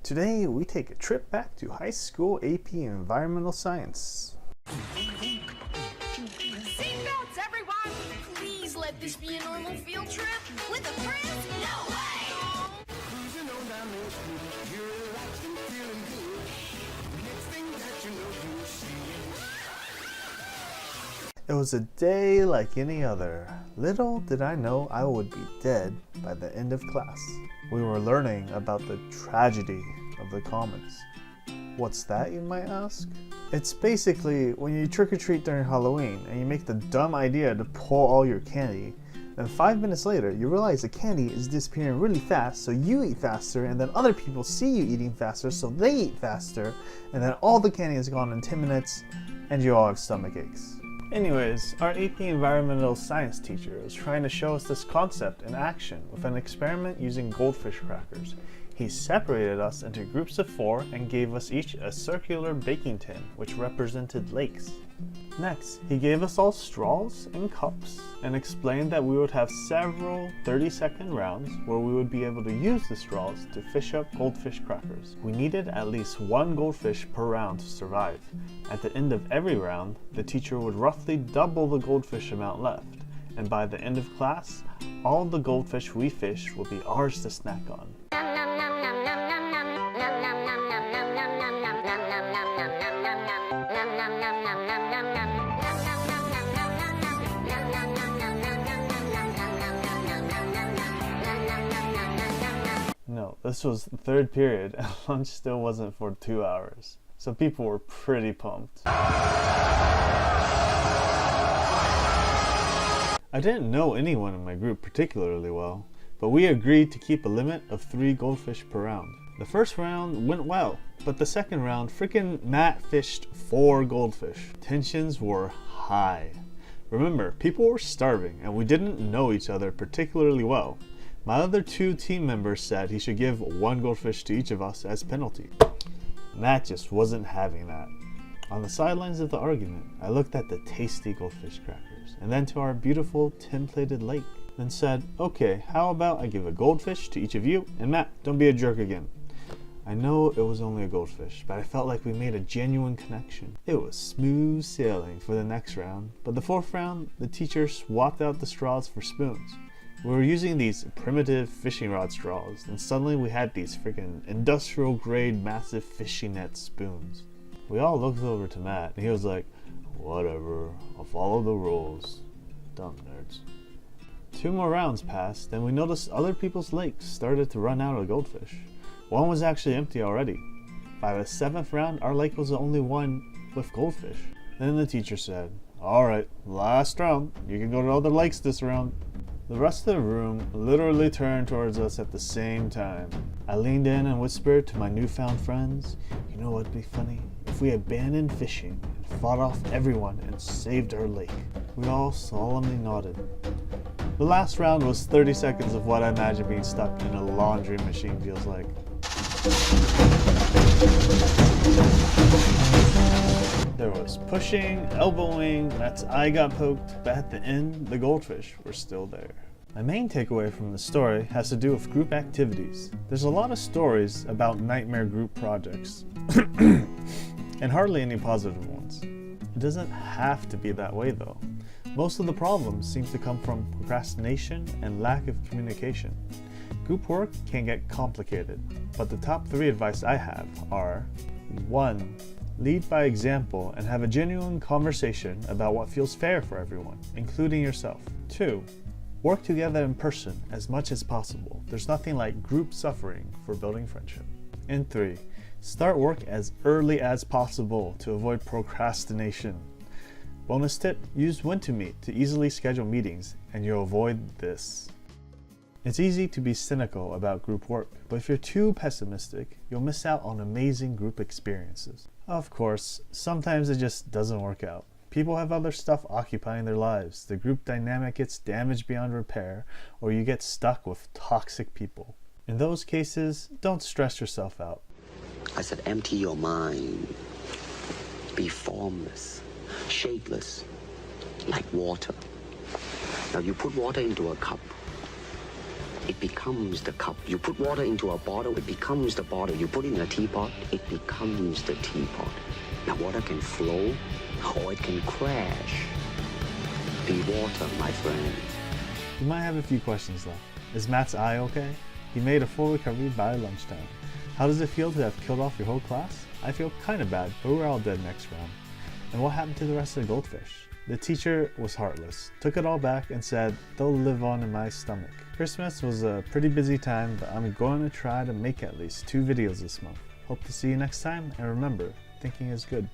Today we take a trip back to high school AP Environmental Science. Seatbelts, everyone! Please let this be a normal field trip. With a friend? No way! Cruising on down Main Street, you're relaxed and feeling good. Next thing that you know, you'll see It was a day like any other. Little did I know I would be dead by the end of class. We were learning about the tragedy of the commons. What's that, you might ask? It's basically when you trick-or-treat during Halloween and you make the dumb idea to pull all your candy, then 5 minutes later you realize the candy is disappearing really fast, so you eat faster, and then other people see you eating faster, so they eat faster, and then all the candy is gone in 10 minutes and you all have stomach aches. Anyways, our AP Environmental Science teacher was trying to show us this concept in action with an experiment using goldfish crackers. He separated us into groups of 4 and gave us each a circular baking tin, which represented lakes. Next, he gave us all straws and cups and explained that we would have several 30-second rounds where we would be able to use the straws to fish up goldfish crackers. We needed at least 1 goldfish per round to survive. At the end of every round, the teacher would roughly double the goldfish amount left, and by the end of class, all the goldfish we fished would be ours to snack on. No, this was the 3rd period and lunch still wasn't for 2 hours. So people were pretty pumped. I didn't know anyone in my group particularly well, but we agreed to keep a limit of 3 goldfish per round. The first round went well, but the second round, freaking Matt fished 4 goldfish. Tensions were high. Remember, people were starving and we didn't know each other particularly well. My other 2 team members said he should give 1 goldfish to each of us as penalty. Matt just wasn't having that. On the sidelines of the argument, I looked at the tasty goldfish crackers and then to our beautiful tin-plated lake. Then said, okay, how about I give a goldfish to each of you, and Matt, don't be a jerk again. I know it was only a goldfish, but I felt like we made a genuine connection. It was smooth sailing for the next round, but the 4th round, the teacher swapped out the straws for spoons. We were using these primitive fishing rod straws, and suddenly we had these freaking industrial grade massive fishing net spoons. We all looked over to Matt, and he was like, whatever, I'll follow the rules. Dumb nerds. 2 more rounds passed, and we noticed other people's lakes started to run out of goldfish. One was actually empty already. By the 7th round, our lake was the only one with goldfish. Then the teacher said, alright, last round, you can go to other lakes this round. The rest of the room literally turned towards us at the same time. I leaned in and whispered to my newfound friends, you know what'd be funny? If we abandoned fishing and fought off everyone and saved our lake. We all solemnly nodded. The last round was 30 seconds of what I imagine being stuck in a laundry machine feels like. There was pushing, elbowing, Matt's eye got poked, but at the end, the goldfish were still there. My main takeaway from the story has to do with group activities. There's a lot of stories about nightmare group projects, and hardly any positive ones. It doesn't have to be that way though. Most of the problems seem to come from procrastination and lack of communication. Group work can get complicated, but the top 3 advice I have are: 1. Lead by example and have a genuine conversation about what feels fair for everyone, including yourself. 2. Work together in person as much as possible. There's nothing like group suffering for building friendship. And 3. Start work as early as possible to avoid procrastination. Bonus tip, use when to meet to easily schedule meetings and you'll avoid this. It's easy to be cynical about group work, but if you're too pessimistic, you'll miss out on amazing group experiences. Of course, sometimes it just doesn't work out. People have other stuff occupying their lives, the group dynamic gets damaged beyond repair, or you get stuck with toxic people. In those cases, don't stress yourself out. I said empty your mind. Be formless, shapeless, like water. Now you put water into a cup. it becomes the cup. You put water into a bottle, it becomes the bottle. You put it in a teapot, it becomes the teapot. Now water can flow or it can crash. Be water, my friend. You might have a few questions left. Is Matt's eye okay? He made a full recovery by lunchtime. How does it feel to have killed off your whole class? I feel kinda bad, but we're all dead next round. And what happened to the rest of the goldfish? The teacher was heartless, took it all back and said, they'll live on in my stomach. Christmas was a pretty busy time, but I'm going to try to make at least 2 videos this month. Hope to see you next time, and remember, thinking is good.